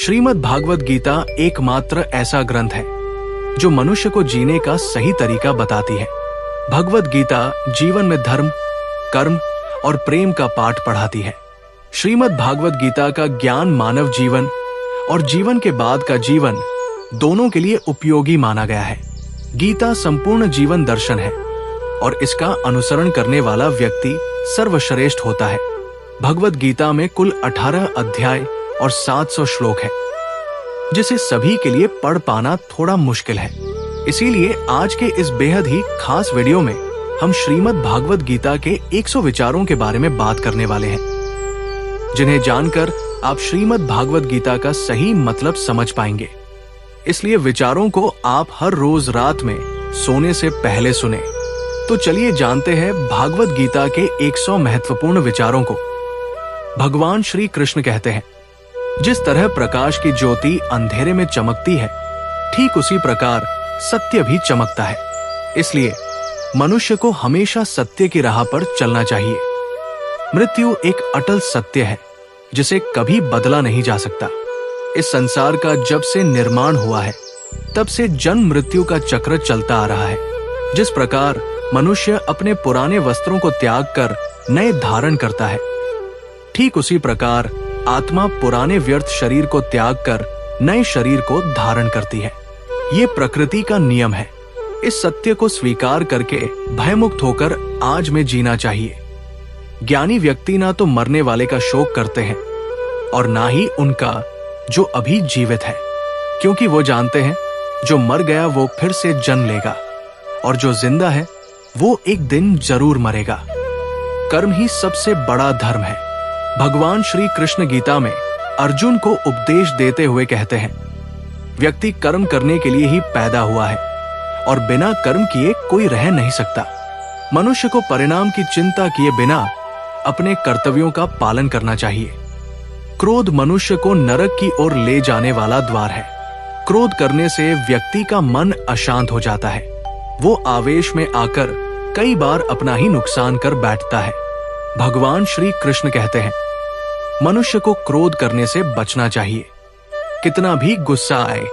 श्रीमद् भागवत गीता एकमात्र ऐसा ग्रंथ है जो मनुष्य को जीने का सही तरीका बताती है। भगवत गीता जीवन में धर्म, कर्म और प्रेम का पाठ पढ़ाती है। श्रीमद् भागवत गीता का ज्ञान मानव जीवन और जीवन के बाद का जीवन दोनों के लिए उपयोगी माना गया है। गीता संपूर्ण जीवन दर्शन है और इसका अनुसरण करने वाला व्यक्ति सर्वश्रेष्ठ होता है। भगवत गीता में कुल 18 अध्याय और 700 श्लोक है, जिसे सभी के लिए पढ़ पाना थोड़ा मुश्किल है। इसीलिए आज के इस बेहद ही खास वीडियो में हम श्रीमद् भागवत गीता के 100 विचारों के बारे में बात करने वाले हैं, जिन्हें जानकर आप श्रीमद् भागवत गीता का सही मतलब समझ पाएंगे। इसलिए विचारों को आप हर रोज रात में सोने से पहले सुने। तो चलिए जानते हैं भागवत गीता के 100 महत्वपूर्ण विचारों को। भगवान श्री कृष्ण कहते हैं, जिस तरह प्रकाश की ज्योति अंधेरे में चमकती है, ठीक उसी प्रकार सत्य भी चमकता है। इसलिए मनुष्य को हमेशा सत्य की राह पर चलना चाहिए। मृत्यु एक अटल सत्य है जिसे कभी बदला नहीं जा सकता। इस संसार का जब से निर्माण हुआ है, तब से जन्म मृत्यु का चक्र चलता आ रहा है। जिस प्रकार मनुष्य अपने पुराने वस्त्रों को त्याग कर नए धारण करता है, ठीक उसी प्रकार आत्मा पुराने व्यर्थ शरीर को त्याग कर नए शरीर को धारण करती है। ये प्रकृति का नियम है। इस सत्य को स्वीकार करके भयमुक्त होकर आज में जीना चाहिए। ज्ञानी व्यक्ति ना तो मरने वाले का शोक करते हैं और ना ही उनका जो अभी जीवित है, क्योंकि वो जानते हैं जो मर गया वो फिर से जन्म लेगा और जो जिंदा है वो एक दिन जरूर मरेगा। कर्म ही सबसे बड़ा धर्म है। भगवान श्री कृष्ण गीता में अर्जुन को उपदेश देते हुए कहते हैं, व्यक्ति कर्म करने के लिए ही पैदा हुआ है और बिना कर्म किए कोई रह नहीं सकता। मनुष्य को परिणाम की चिंता किए बिना अपने कर्तव्यों का पालन करना चाहिए। क्रोध मनुष्य को नरक की ओर ले जाने वाला द्वार है। क्रोध करने से व्यक्ति का मन अशांत हो जाता है। वो आवेश में आकर कई बार अपना ही नुकसान कर बैठता है। भगवान श्री कृष्ण कहते हैं, मनुष्य को क्रोध करने से बचना चाहिए। कितना भी गुस्सा आए,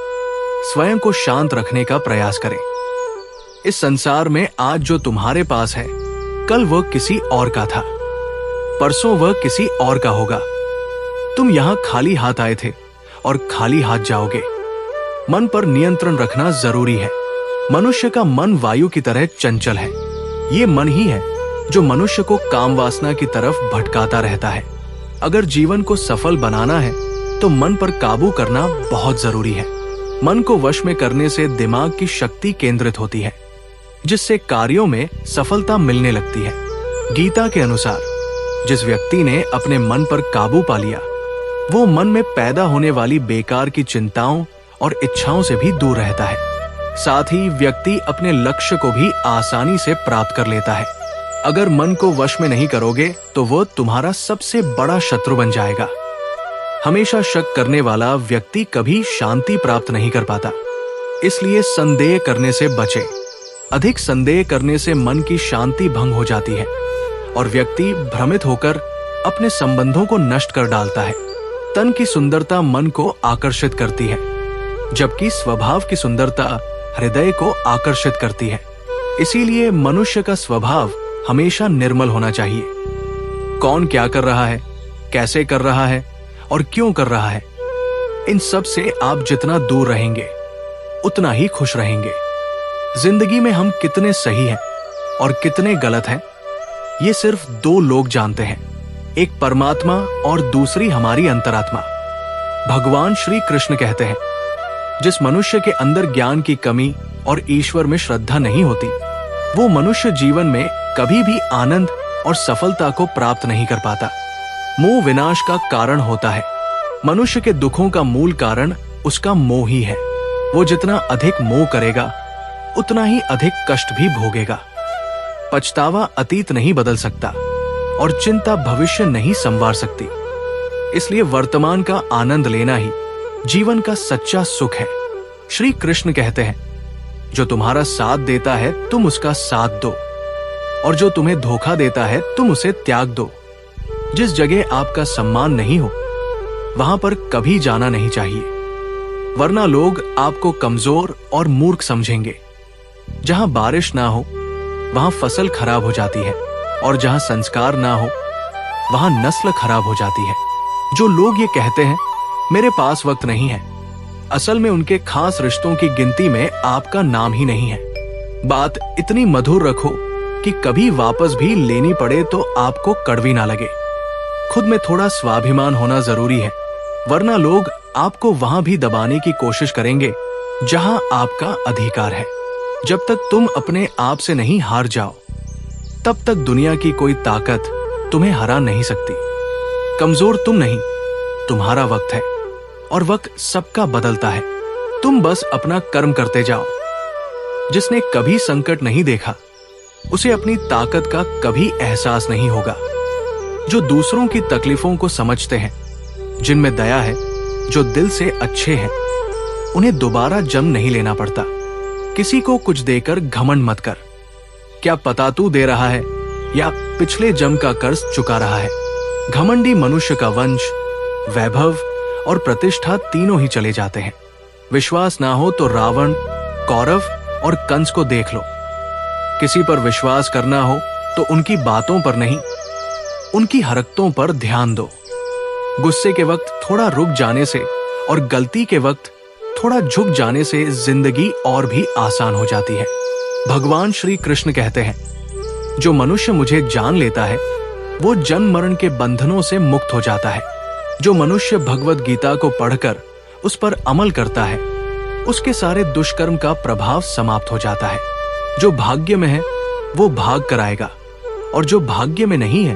स्वयं को शांत रखने का प्रयास करें। इस संसार में आज जो तुम्हारे पास है, कल वह किसी और का था, परसों वह किसी और का होगा। तुम यहाँ खाली हाथ आए थे और खाली हाथ जाओगे। मन पर नियंत्रण रखना जरूरी है। मनुष्य का मन वायु की तरह चंचल है। ये मन ही है जो मनुष्य को काम वासना की तरफ भटकाता रहता है। अगर जीवन को सफल बनाना है तो मन पर काबू करना बहुत जरूरी है। मन को वश में करने से दिमाग की शक्ति केंद्रित होती है, जिससे कार्यों में सफलता मिलने लगती है। गीता के अनुसार जिस व्यक्ति ने अपने मन पर काबू पा लिया, वो मन में पैदा होने वाली बेकार की चिंताओं और इच्छाओं से भी दूर रहता है। साथ ही व्यक्ति अपने लक्ष्य को भी आसानी से प्राप्त कर लेता है। अगर मन को वश में नहीं करोगे तो वो तुम्हारा सबसे बड़ा शत्रु बन जाएगा। हमेशा शक करने वाला व्यक्ति कभी शांति प्राप्त नहीं कर पाता। इसलिए संदेह करने से बचे। अधिक संदेह करने से मन की शांति भंग हो जाती है और व्यक्ति भ्रमित होकर अपने संबंधों को नष्ट कर डालता है। तन की सुंदरता मन को आकर्षित करती है, जबकि स्वभाव की सुंदरता हृदय को आकर्षित करती है। इसीलिए मनुष्य का स्वभाव हमेशा निर्मल होना चाहिए। कौन क्या कर रहा है, कैसे कर रहा है और क्यों कर रहा है, इन सब से आप जितना दूर रहेंगे उतना ही खुश रहेंगे। जिंदगी में हम कितने सही हैं और कितने गलत हैं, ये सिर्फ दो लोग जानते हैं, एक परमात्मा और दूसरी हमारी अंतरात्मा। भगवान श्री कृष्ण कहते हैं, जिस मनुष्य के अंदर ज्ञान की कमी और ईश्वर में श्रद्धा नहीं होती, वो मनुष्य जीवन में कभी भी आनंद और सफलता को प्राप्त नहीं कर पाता। मोह विनाश का कारण होता है। मनुष्य के दुखों का मूल कारण उसका मोह ही है। वो जितना अधिक मोह करेगा, उतना ही अधिक कष्ट भी भोगेगा। पछतावा अतीत नहीं बदल सकता और चिंता भविष्य नहीं संवार सकती। इसलिए वर्तमान का आनंद लेना ही जीवन का सच्चा सुख है। श्री कृष्ण कहते हैं, जो तुम्हारा साथ देता है तुम उसका साथ दो, और जो तुम्हें धोखा देता है तुम उसे त्याग दो। जिस जगह आपका सम्मान नहीं हो, वहां पर कभी जाना नहीं चाहिए, वरना लोग आपको कमजोर और मूर्ख समझेंगे। जहां बारिश ना हो वहां फसल खराब हो जाती है, और जहां संस्कार ना हो वहां नस्ल खराब हो जाती है। जो लोग ये कहते हैं मेरे पास वक्त नहीं है, असल में उनके खास रिश्तों की गिनती में आपका नाम ही नहीं है। बात इतनी मधुर रखो कि कभी वापस भी लेनी पड़े तो आपको कड़वी ना लगे। खुद में थोड़ा स्वाभिमान होना जरूरी है, वरना लोग आपको वहां भी दबाने की कोशिश करेंगे जहां आपका अधिकार है। जब तक तुम अपने आप से नहीं हार जाओ, तब तक दुनिया की कोई ताकत तुम्हें हरा नहीं सकती। कमजोर तुम नहीं, तुम्हारा वक्त है, और वक्त सबका बदलता है। तुम बस अपना कर्म करते जाओ। जिसने कभी संकट नहीं देखा उसे अपनी ताकत का कभी एहसास नहीं होगा। जो दूसरों की तकलीफों को समझते हैं, जिनमें दया है, जो दिल से अच्छे हैं, उन्हें दोबारा जन्म नहीं लेना पड़ता। किसी को कुछ देकर घमंड मत कर। क्या पता तू दे रहा है या पिछले जन्म का कर्ज चुका रहा है। घमंडी मनुष्य का वंश, वैभव और प्रतिष्ठा तीनों ही चले जाते हैं। विश्वास ना हो तो रावण, कौरव और कंस को देख लो। किसी पर विश्वास करना हो तो उनकी बातों पर नहीं, उनकी हरकतों पर ध्यान दो। गुस्से के वक्त थोड़ा रुक जाने से और गलती के वक्त थोड़ा झुक जाने से जिंदगी और भी आसान हो जाती है। भगवान श्री कृष्ण कहते हैं, जो मनुष्य मुझे जान लेता है वो जन्म मरण के बंधनों से मुक्त हो जाता है। जो मनुष्य भगवत गीता को पढ़कर उस पर अमल करता है, उसके सारे दुष्कर्म का प्रभाव समाप्त हो जाता है। जो भाग्य में है वो भाग कर आएगा, और जो भाग्य में नहीं है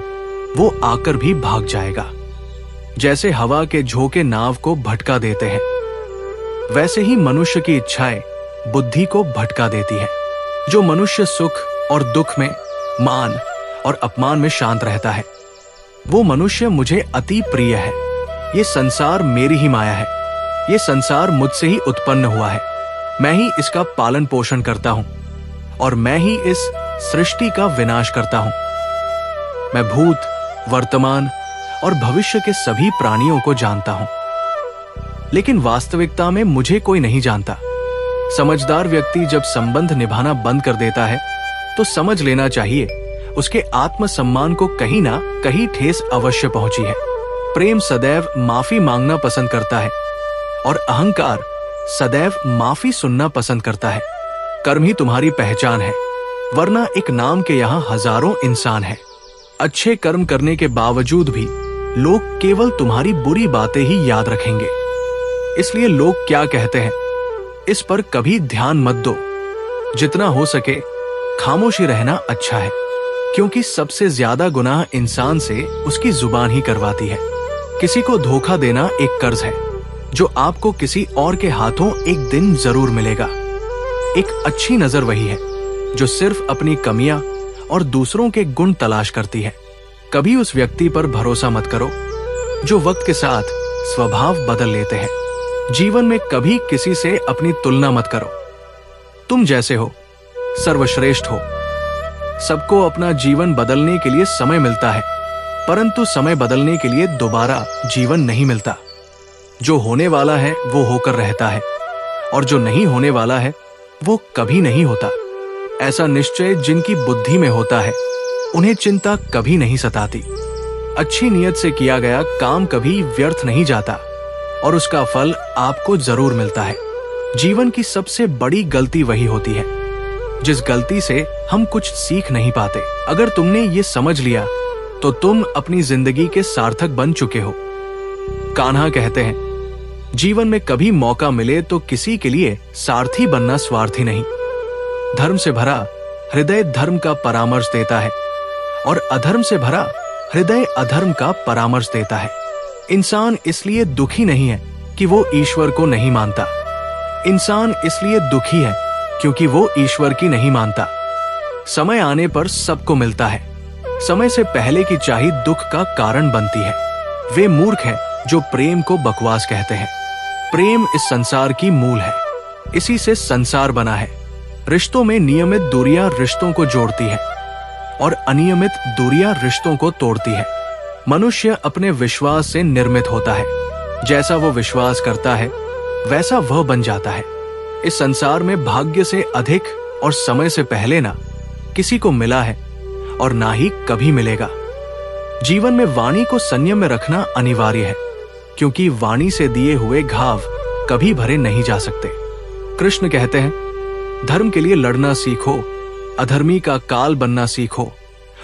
वो आकर भी भाग जाएगा। जैसे हवा के झोंके नाव को भटका देते हैं, वैसे ही मनुष्य की इच्छाएं बुद्धि को भटका देती है। जो मनुष्य सुख और दुख में, मान और अपमान में शांत रहता है, वो मनुष्य मुझे अति प्रिय है। ये संसार मेरी ही माया है। ये संसार मुझसे ही उत्पन्न हुआ है। मैं ही इसका पालन पोषण करता हूं, और मैं ही इस सृष्टि का विनाश करता हूं। मैं भूत, वर्तमान और भविष्य के सभी प्राणियों को जानता हूं, लेकिन वास्तविकता में मुझे कोई नहीं जानता। समझदार व्यक्ति जब संबंध निभाना बंद कर देता है तो समझ लेना चाहिए उसके आत्मसम्मान को कहीं ना कहीं ठेस अवश्य पहुंची है। प्रेम सदैव माफी मांगना पसंद करता है, और अहंकार सदैव माफी सुनना पसंद करता है। कर्म ही तुम्हारी पहचान है, वरना एक नाम के यहाँ हजारों इंसान हैं। अच्छे कर्म करने के बावजूद भी लोग केवल तुम्हारी बुरी बातें ही याद रखेंगे। इसलिए लोग क्या कहते हैं इस पर कभी ध्यान मत दो। जितना हो सके खामोशी रहना अच्छा है, क्योंकि सबसे ज्यादा गुनाह इंसान से उसकी जुबान ही करवाती है। किसी को धोखा देना एक कर्ज है जो आपको किसी और के हाथों एक दिन जरूर मिलेगा। एक अच्छी नजर वही है जो सिर्फ अपनी कमियां और दूसरों के गुण तलाश करती है। कभी उस व्यक्ति पर भरोसा मत करो जो वक्त के साथ स्वभाव बदल लेते हैं। जीवन में कभी किसी से अपनी तुलना मत करो। तुम जैसे हो सर्वश्रेष्ठ हो। सबको अपना जीवन बदलने के लिए समय मिलता है, परंतु समय बदलने के लिए दोबारा जीवन नहीं मिलता। जो होने वाला है वो होकर रहता है, और जो नहीं होने वाला है वो कभी नहीं होता। ऐसा निश्चय जिनकी बुद्धि में होता है उन्हें चिंता कभी नहीं सताती। अच्छी नीयत से किया गया काम कभी व्यर्थ नहीं जाता, और उसका फल आपको जरूर मिलता है। जीवन की सबसे बड़ी गलती वही होती है जिस गलती से हम कुछ सीख नहीं पाते। अगर तुमने ये समझ लिया तो तुम अपनी जिंदगी के सार्थक बन चुके हो। कान्हा कहते हैं, जीवन में कभी मौका मिले तो किसी के लिए सारथी बनना स्वार्थी नहीं। धर्म से भरा हृदय धर्म का परामर्श देता है, और अधर्म से भरा हृदय अधर्म का परामर्श देता है। इंसान इसलिए दुखी नहीं है कि वो ईश्वर को नहीं मानता। इंसान इसलिए दुखी है क्योंकि वो ईश्वर की नहीं मानता। समय आने पर सबको मिलता है। समय से पहले की चाही दुख का कारण बनती है। वे मूर्ख हैं जो प्रेम को बकवास कहते हैं। प्रेम इस संसार की मूल है, इसी से संसार बना है। रिश्तों में नियमित दूरियां रिश्तों को जोड़ती है, और अनियमित दूरियां रिश्तों को तोड़ती है। मनुष्य अपने विश्वास से निर्मित होता है, जैसा वो विश्वास करता है वैसा वह बन जाता है। इस संसार में भाग्य से अधिक और समय से पहले ना किसी को मिला है और ना ही कभी मिलेगा। जीवन में वाणी को संयम में रखना अनिवार्य है, क्योंकि वाणी से दिए हुए घाव कभी भरे नहीं जा सकते। कृष्ण कहते हैं, धर्म के लिए लड़ना सीखो, अधर्मी का काल बनना सीखो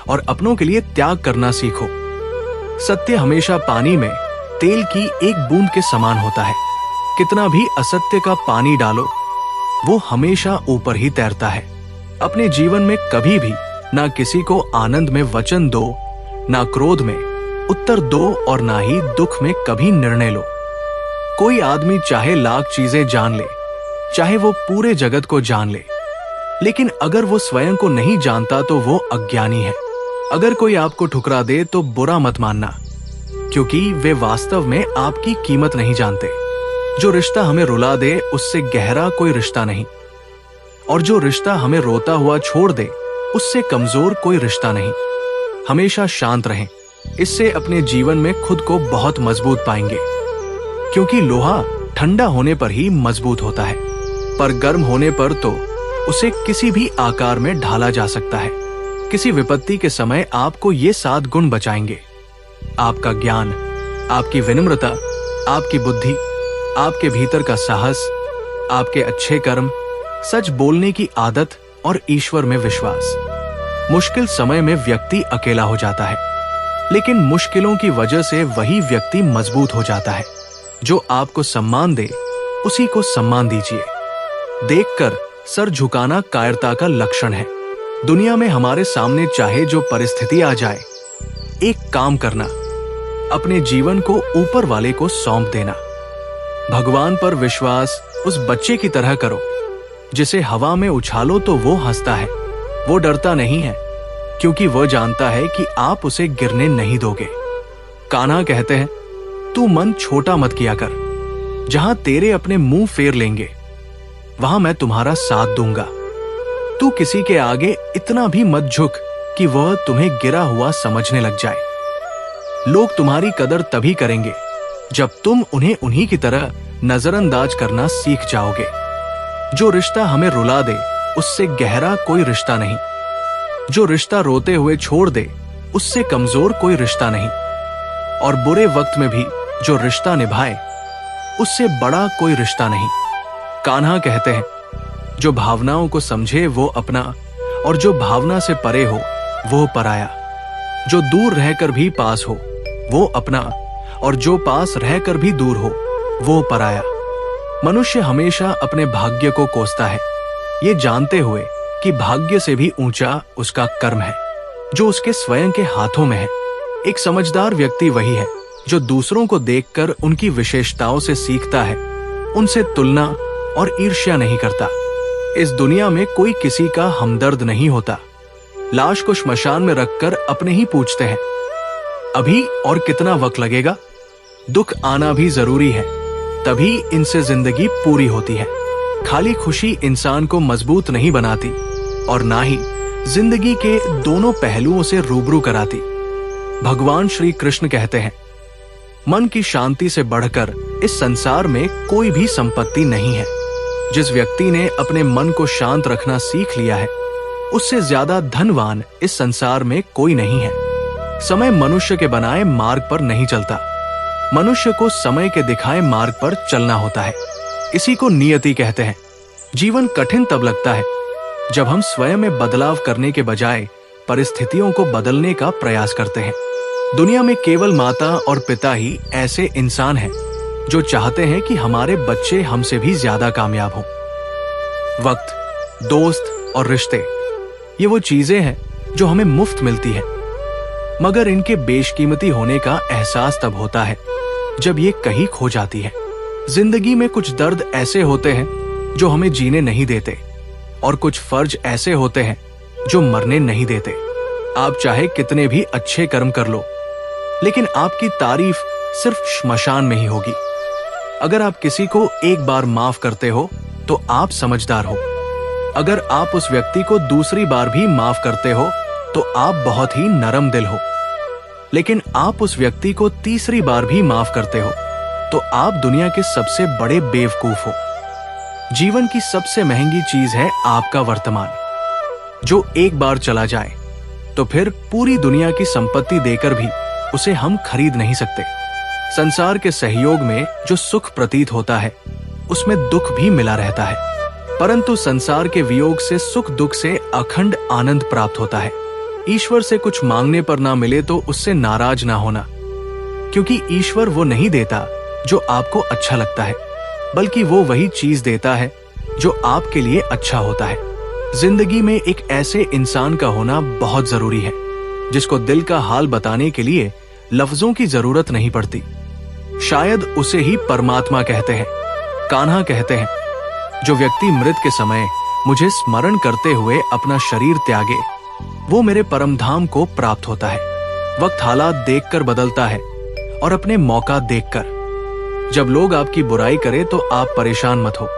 और अपनों के लिए त्याग करना सीखो। सत्य हमेशा पानी में तेल की एक बूंद के समान होता है। कितना भी असत्य का पानी डालो, वो हमेशा ऊपर ही तैरता है। अपने जीवन में कभी भी ना किसी को आनंद में वचन दो, ना क्रोध में उत्तर दो और ना ही दुख में कभी निर्णय लो। कोई आदमी चाहे लाख चीजें जान ले, चाहे वो पूरे जगत को जान ले, लेकिन अगर वो स्वयं को नहीं जानता तो वो अज्ञानी है। अगर कोई आपको ठुकरा दे तो बुरा मत मानना, क्योंकि वे वास्तव में आपकी कीमत नहीं जानते। जो रिश्ता हमें रुला दे उससे गहरा कोई रिश्ता नहीं, और जो रिश्ता हमें रोता हुआ छोड़ दे उससे कमजोर कोई रिश्ता नहीं। हमेशा शांत रहें, इससे अपने जीवन में खुद को बहुत मजबूत पाएंगे, क्योंकि लोहा ठंडा होने पर ही मजबूत होता है, पर गर्म होने पर तो उसे किसी भी आकार में ढाला जा सकता है। किसी विपत्ति के समय आपको ये 7 गुण बचाएंगे: आपका ज्ञान, आपकी विनम्रता, आपकी बुद्धि, आपके भीतर का साहस, आपके अच्छे कर्म, सच बोलने की आदत और ईश्वर में विश्वास। मुश्किल समय में व्यक्ति अकेला हो जाता है, लेकिन मुश्किलों की वजह से वही व्यक्ति मजबूत हो जाता है। जो आपको सम्मान दे उसी को सम्मान दीजिए। देखकर सर झुकाना कायरता का लक्षण है। दुनिया में हमारे सामने चाहे जो परिस्थिति आ जाए, एक काम करना, अपने जीवन को ऊपर वाले को सौंप देना। भगवान पर विश्वास उस बच्चे की तरह करो जिसे हवा में उछालो तो वो हंसता है। वो डरता नहीं है, क्योंकि वह जानता है कि आप उसे गिरने नहीं दोगे। कान्हा कहते हैं, तू मन छोटा मत किया कर। जहां तेरे अपने मुंह फेर लेंगे वहां मैं तुम्हारा साथ दूंगा। तू किसी के आगे इतना भी मत झुक कि वह तुम्हें गिरा हुआ समझने लग जाए। लोग तुम्हारी कदर तभी करेंगे जब तुम उन्हें उन्हीं की तरह नजरअंदाज करना सीख जाओगे। जो रिश्ता हमें रुला दे उससे गहरा कोई रिश्ता नहीं। जो रिश्ता रोते हुए छोड़ दे उससे कमजोर कोई रिश्ता नहीं। और बुरे वक्त में भी जो रिश्ता निभाए उससे बड़ा कोई रिश्ता नहीं। कान्हा कहते हैं, जो भावनाओं को समझे वो अपना, और जो भावना से परे हो वो पराया। जो दूर रहकर भी पास हो वो अपना, और जो पास रहकर भी दूर हो वो पराया। मनुष्य हमेशा अपने भाग्य को कोसता है, ये जानते हुए कि भाग्य से भी ऊंचा उसका कर्म है जो उसके स्वयं के हाथों में है। एक समझदार व्यक्ति वही है जो दूसरों को देखकर उनकी विशेषताओं से सीखता है, उनसे तुलना और ईर्ष्या नहीं करता। इस दुनिया में कोई किसी का हमदर्द नहीं होता। लाश को श्मशान में रखकर अपने ही पूछते हैं, अभी और कितना वक्त लगेगा? दुख आना भी जरूरी है, तभी इनसे जिंदगी पूरी होती है। खाली खुशी इंसान को मजबूत नहीं बनाती और ना ही जिंदगी के दोनों पहलुओं से रूबरू कराती। भगवान श्री कृष्ण कहते हैं, मन की शांति से बढ़कर इस संसार में कोई भी संपत्ति नहीं है। जिस व्यक्ति ने अपने मन को शांत रखना सीख लिया है उससे ज्यादा धनवान इस संसार में कोई नहीं है। समय मनुष्य के बनाए मार्ग पर नहीं चलता, मनुष्य को समय के दिखाए मार्ग पर चलना होता है। इसी को नियति कहते हैं। जीवन कठिन तब लगता है जब हम स्वयं में बदलाव करने के बजाय परिस्थितियों को बदलने का प्रयास करते हैं। दुनिया में केवल माता और पिता ही ऐसे इंसान हैं जो चाहते हैं कि हमारे बच्चे हमसे भी ज्यादा कामयाब हों। वक्त, दोस्त और रिश्ते, ये वो चीजें हैं जो हमें मुफ्त मिलती हैं, मगर इनके बेशकीमती होने का एहसास तब होता है जब ये कहीं खो जाती है। जिंदगी में कुछ दर्द ऐसे होते हैं जो हमें जीने नहीं देते, और कुछ फर्ज ऐसे होते हैं जो मरने नहीं देते। आप चाहे कितने भी अच्छे कर्म कर लो, लेकिन आपकी तारीफ सिर्फ श्मशान में ही होगी। अगर आप किसी को एक बार माफ करते हो तो आप समझदार हो। अगर आप उस व्यक्ति को दूसरी बार भी माफ करते हो तो आप बहुत ही नरम दिल हो। लेकिन आप उस व्यक्ति को तीसरी बार भी माफ करते हो तो आप दुनिया के सबसे बड़े बेवकूफ हो। जीवन की सबसे महंगी चीज है आपका वर्तमान, जो एक बार चला जाए तो फिर पूरी दुनिया की संपत्ति देकर भी उसे हम खरीद नहीं सकते। संसार के सहयोग में जो सुख प्रतीत होता है उसमें दुख भी मिला रहता है, परंतु संसार के वियोग से सुख दुख से अखंड आनंद प्राप्त होता है। ईश्वर से कुछ मांगने पर ना मिले तो उससे नाराज ना होना, क्योंकि ईश्वर वो नहीं देता जो आपको अच्छा लगता है, बल्कि वो वही चीज देता है जो आपके लिए अच्छा होता है। जिंदगी में एक ऐसे इंसान का होना बहुत जरूरी है जिसको दिल का हाल बताने के लिए लफ्जों की जरूरत नहीं पड़ती। शायद उसे ही परमात्मा कहते हैं, कान्हा कहते हैं। जो व्यक्ति मृत के समय मुझे स्मरण करते हुए अपना शरीर त्यागे, वो मेरे परम धाम को प्राप्त होता है। वक्त हालात देखकर बदलता है और अपने मौका देखकर। जब लोग आपकी बुराई करें तो आप परेशान मत हो,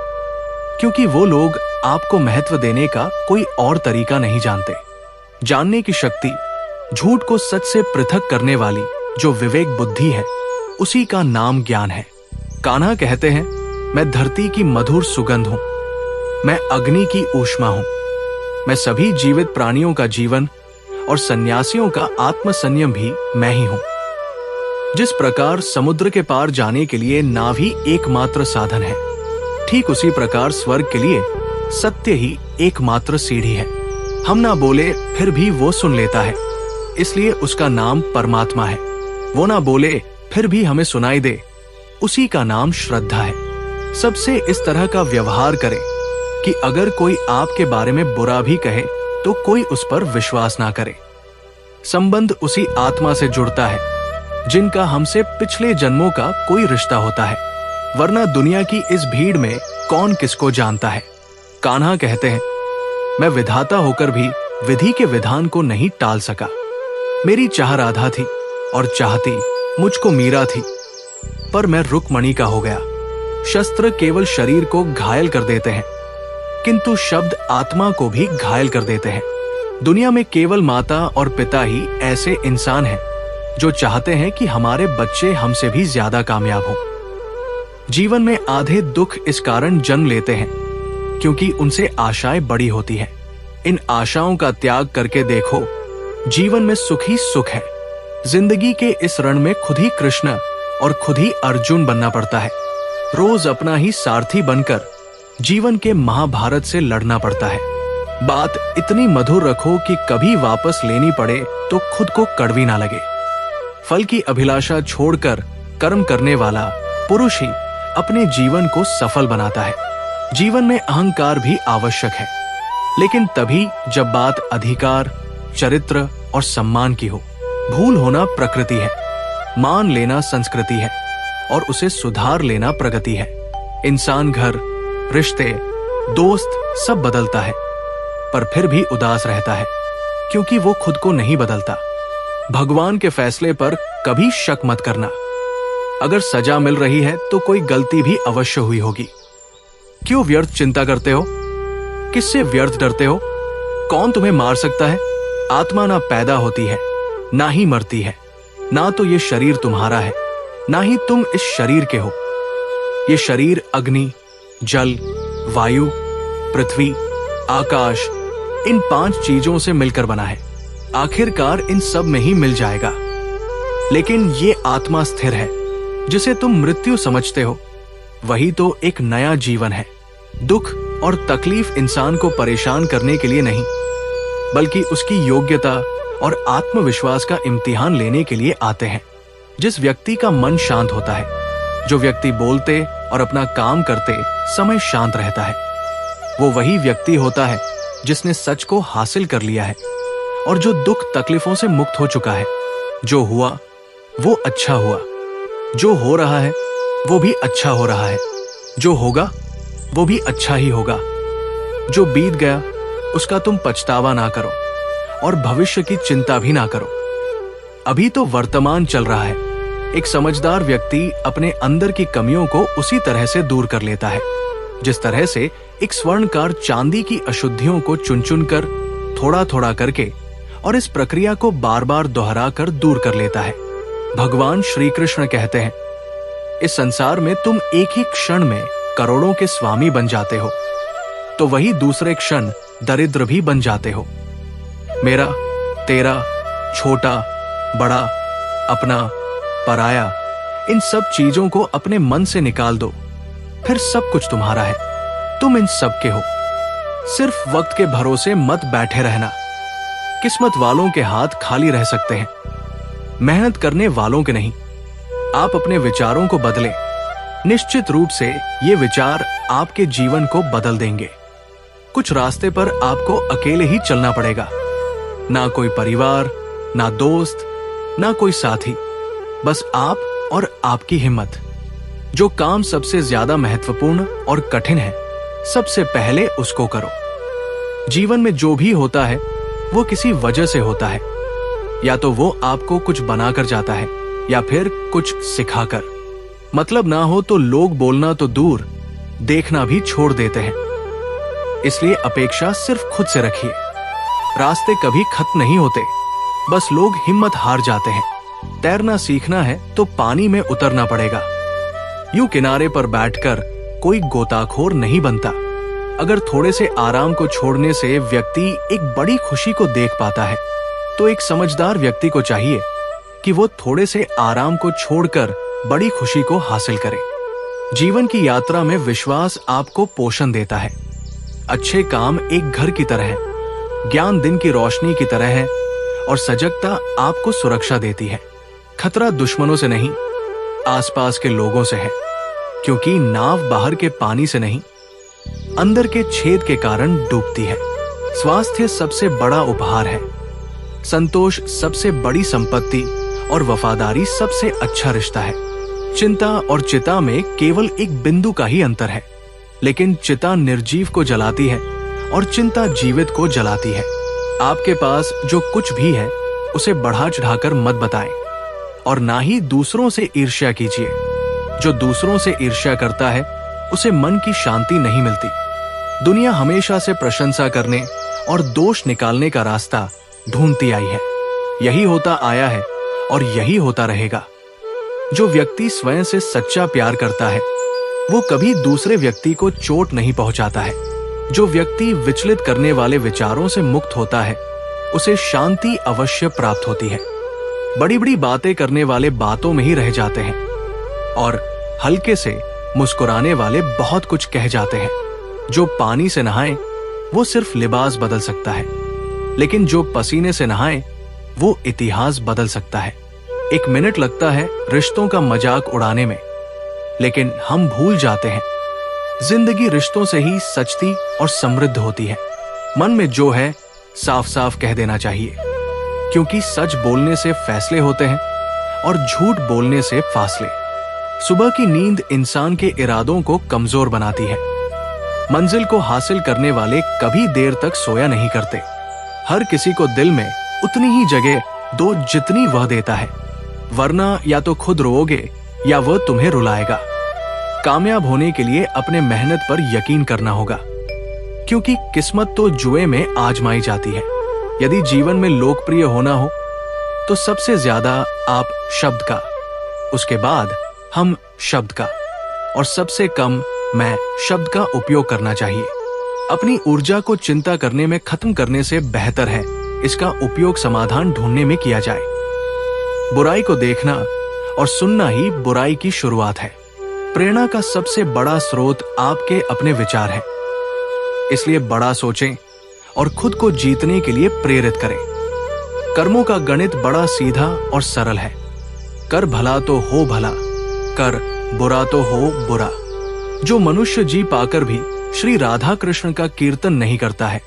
क्योंकि वो लोग आपको महत्व देने का कोई और तरीका नहीं जानते। जानने की शक्ति, झूठ को सच से पृथक करने वाली जो विवेक बुद्धि है, उसी का नाम ज्ञान है। कान्हा कहते हैं, मैं धरती की मधुर सुगंध हूं, मैं अग्नि की ऊष्मा हूं, मैं सभी जीवित प्राणियों का जीवन और सन्यासियों का आत्मसंयम भी मैं ही हूं। जिस प्रकार समुद्र के पार जाने के लिए नाव ही एकमात्र साधन है, ठीक उसी प्रकार स्वर्ग के लिए सत्य ही एकमात्र सीढ़ी है। हम ना बोले फिर भी वो सुन लेता है, इसलिए उसका नाम परमात्मा है। वो ना बोले फिर भी हमें सुनाई दे, उसी का नाम श्रद्धा है। सबसे इस तरह का व्यवहार करें कि अगर कोई आपके बारे में बुरा भी कहे तो कोई उस पर विश्वास ना करे। संबंध उसी आत्मा से जुड़ता है जिनका हमसे पिछले जन्मों का कोई रिश्ता होता है, वरना दुनिया की इस भीड़ में कौन किसको जानता है। कान्हा कहते हैं, मैं विधाता होकर भी विधि के विधान को नहीं टाल सका। मेरी चाह राधा थी और चाहती मुझको मीरा थी, पर मैं रुक्मणी का हो गया। शस्त्र केवल शरीर को घायल कर देते हैं, किंतु शब्द आत्मा को भी घायल कर देते हैं। दुनिया में केवल माता और पिता ही ऐसे इंसान हैं जो चाहते हैं कि हमारे बच्चे हमसे भी ज्यादा कामयाब हों। जीवन में आधे दुख इस कारण जन्म लेते हैं क्योंकि उनसे आशाएं बड़ी होती हैं। इन आशाओं का त्याग करके देखो, जीवन में सुख ही सुख है। जिंदगी के इस रण में खुद ही कृष्ण और खुद ही अर्जुन बनना पड़ता है। रोज अपना ही सारथी बनकर जीवन के महाभारत से लड़ना पड़ता है। बात इतनी मधुर रखो कि कभी वापस लेनी पड़े तो खुद को कड़वी ना लगे। फल की अभिलाषा छोड़कर कर्म करने वाला पुरुष ही अपने जीवन को सफल बनाता है। जीवन में अहंकार भी आवश्यक है, लेकिन तभी जब बात अधिकार, चरित्र और सम्मान की हो। भूल होना प्रकृति है, मान लेना संस्कृति है और उसे सुधार लेना प्रगति है। इंसान घर, रिश्ते, दोस्त सब बदलता है, पर फिर भी उदास रहता है क्योंकि वो खुद को नहीं बदलता। भगवान के फैसले पर कभी शक मत करना। अगर सजा मिल रही है तो कोई गलती भी अवश्य हुई होगी। क्यों व्यर्थ चिंता करते हो? किससे व्यर्थ डरते हो? कौन तुम्हें मार सकता है? आत्मा ना पैदा होती है, ना ही मरती है। ना तो ये शरीर तुम्हारा है, ना ही तुम इस शरीर के हो। ये शरीर अग्नि, जल, वायु, पृथ्वी, आकाश, इन 5 चीजों से मिलकर बना है। आखिरकार इन सब में ही मिल जाएगा। लेकिन ये आत्मा स्थिर है, जिसे तुम मृत्यु समझते हो, वही तो एक नया जीवन है। दुख और तकलीफ इंसान को परेशान करने के लिए नहीं, बल्कि उसकी योग्यता और आत्मविश्वास का इम्तिहान लेने के लिए आते हैं। जिस व्यक्ति का मन शांत होता है, जो व्यक्ति बोलते और अपना काम करते समय शांत रहता है, वो वही व्यक्ति होता है जिसने सच को हासिल कर लिया है और जो दुख तकलीफों से मुक्त हो चुका है। जो हुआ वो अच्छा हुआ, जो हो रहा है वो भी अच्छा हो रहा है, जो होगा वो भी अच्छा ही होगा। जो बीत गया उसका तुम पछतावा ना करो और भविष्य की चिंता भी ना करो। अभी तो वर्तमान चल रहा है। एक समझदार व्यक्ति अपने अंदर की कमियों को उसी तरह से दूर कर लेता है जिस तरह से एक स्वर्णकार चांदी की अशुद्धियों को चुन चुन कर, थोड़ा थोड़ा करके, और इस प्रक्रिया को बार बार दोहरा कर दूर कर लेता है। भगवान श्री कृष्ण कहते हैं, इस संसार में तुम एक ही क्षण में करोड़ों के स्वामी बन जाते हो, तो वही दूसरे क्षण दरिद्र भी बन जाते हो। मेरा, तेरा, छोटा, बड़ा, अपना, पराया, इन सब चीजों को अपने मन से निकाल दो, फिर सब कुछ तुम्हारा है। तुम इन सब के हो। सिर्फ वक्त के भरोसे मत बैठे रहना। किस्मत वालों के हाथ खाली रह सकते हैं, मेहनत करने वालों के नहीं। आप अपने विचारों को बदलें। निश्चित रूप से ये विचार आपके जीवन को बदल देंगे। कुछ रास्ते पर आपको अकेले ही चलना पड़ेगा। ना कोई परिवार, ना दोस्त, ना कोई साथी, बस आप और आपकी हिम्मत। जो काम सबसे ज्यादा महत्वपूर्ण और कठिन है, सबसे पहले उसको करो। जीवन में जो भी होता है वो किसी वजह से होता है। या तो वो आपको कुछ बनाकर जाता है या फिर कुछ सिखाकर। मतलब ना हो तो लोग बोलना तो दूर, देखना भी छोड़ देते हैं। इसलिए अपेक्षा सिर्फ खुद से रखिए। रास्ते कभी खत्म नहीं होते, बस लोग हिम्मत हार जाते हैं। तैरना सीखना है तो पानी में उतरना पड़ेगा। यूं किनारे पर बैठकर कोई गोताखोर नहीं बनता। अगर थोड़े से आराम को छोड़ने से व्यक्ति एक बड़ी खुशी को देख पाता है, तो एक समझदार व्यक्ति को चाहिए कि वो थोड़े से आराम को छोड़कर बड़ी खुशी को हासिल करे। जीवन की यात्रा में विश्वास आपको पोषण देता है। अच्छे काम एक घर की तरह है, ज्ञान दिन की रोशनी की तरह है और सजगता आपको सुरक्षा देती है। खतरा दुश्मनों से नहीं, आसपास के लोगों से है, क्योंकि नाव बाहर के पानी से नहीं, अंदर के छेद के कारण डूबती है। स्वास्थ्य सबसे बड़ा उपहार है, संतोष सबसे बड़ी संपत्ति और वफादारी सबसे अच्छा रिश्ता है। चिंता और चिता में केवल एक बिंदु का ही अंतर है, लेकिन चिता निर्जीव को जलाती है और चिंता जीवित को जलाती है। आपके पास जो कुछ भी है उसे बढ़ा चढ़ाकर मत बताएं और ना ही दूसरों से ईर्ष्या कीजिए। जो दूसरों से ईर्ष्या करता है उसे मन की शांति नहीं मिलती। दुनिया हमेशा से प्रशंसा करने और दोष निकालने का रास्ता ढूंढती आई है। यही होता आया है और यही होता रहेगा। जो व्यक्ति स्वयं से सच्चा प्यार करता है वो कभी दूसरे व्यक्ति को चोट नहीं पहुंचाता है। जो व्यक्ति विचलित करने वाले विचारों से मुक्त होता है उसे शांति अवश्य प्राप्त होती है। बड़ी बड़ी बातें करने वाले बातों में ही रह जाते हैं और हल्के से मुस्कुराने वाले बहुत कुछ कह जाते हैं। जो पानी से नहाए वो सिर्फ लिबास बदल सकता है, लेकिन जो पसीने से नहाए वो इतिहास बदल सकता है। 1 मिनट लगता है रिश्तों का मजाक उड़ाने में, लेकिन हम भूल जाते हैं जिंदगी रिश्तों से ही सचती और समृद्ध होती है। मन में जो है साफ साफ कह देना चाहिए, क्योंकि सच बोलने से फैसले होते हैं और झूठ बोलने से फासले। सुबह की नींद इंसान के इरादों को कमजोर बनाती है। मंजिल को हासिल करने वाले कभी देर तक सोया नहीं करते। हर किसी को दिल में उतनी ही जगह दो जितनी वह देता है, वरना या तो खुद रोओगे या वह तुम्हें रुलाएगा। कामयाब होने के लिए अपने मेहनत पर यकीन करना होगा, क्योंकि किस्मत तो जुए में आजमाई जाती है। यदि जीवन में लोकप्रिय होना हो तो सबसे ज्यादा आप शब्द का, उसके बाद हम शब्द का और सबसे कम मैं शब्द का उपयोग करना चाहिए। अपनी ऊर्जा को चिंता करने में खत्म करने से बेहतर है इसका उपयोग समाधान ढूंढने में किया जाए। बुराई को देखना और सुनना ही बुराई की शुरुआत है। प्रेरणा का सबसे बड़ा स्रोत आपके अपने विचार है, इसलिए बड़ा सोचें और खुद को जीतने के लिए प्रेरित करें। कर्मों का गणित बड़ा सीधा और सरल है। कर भला तो हो भला, कर बुरा तो हो बुरा। जो मनुष्य जी पाकर भी श्री राधा कृष्ण का कीर्तन नहीं करता है,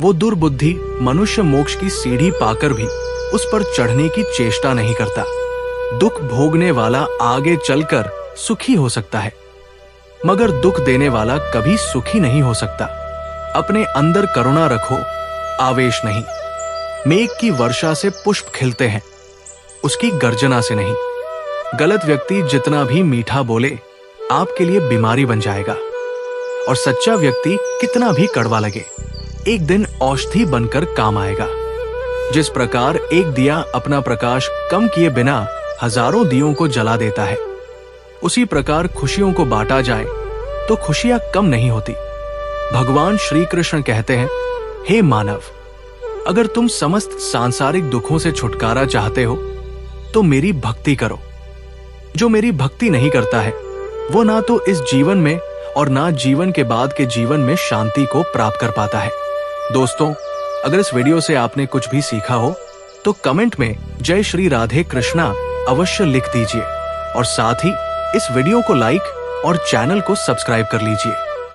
वो दुर्बुद्धि मनुष्य मोक्ष की सीढ़ी पाकर भी उस पर चढ़ने की चेष्टा नहीं करता। दुख भोगने वाला आगे चलकर सुखी हो सकता है, मगर दुख देने वाला कभी सुखी नहीं हो सकता। अपने अंदर करुणा रखो, आवेश नहीं। मेघ की वर्षा से पुष्प खिलते हैं, उसकी गर्जना से नहीं। गलत व्यक्ति जितना भी मीठा बोले आपके लिए बीमारी बन जाएगा, और सच्चा व्यक्ति कितना भी कड़वा लगे एक दिन औषधि बनकर काम आएगा। जिस प्रकार एक दिया अपना प्रकाश कम किए बिना हजारों दियों को जला देता है, उसी प्रकार खुशियों को बांटा जाए तो खुशियां कम नहीं होती। भगवान श्री कृष्ण कहते हैं, हे मानव, अगर तुम समस्त सांसारिक दुखों से छुटकारा चाहते हो तो मेरी भक्ति करो। जो मेरी भक्ति नहीं करता है वो ना तो इस जीवन में और ना जीवन के बाद के जीवन में शांति को प्राप्त कर पाता है। दोस्तों, अगर इस वीडियो से आपने कुछ भी सीखा हो तो कमेंट में जय श्री राधे कृष्णा अवश्य लिख दीजिए और साथ ही इस वीडियो को लाइक और चैनल को सब्सक्राइब कर लीजिए।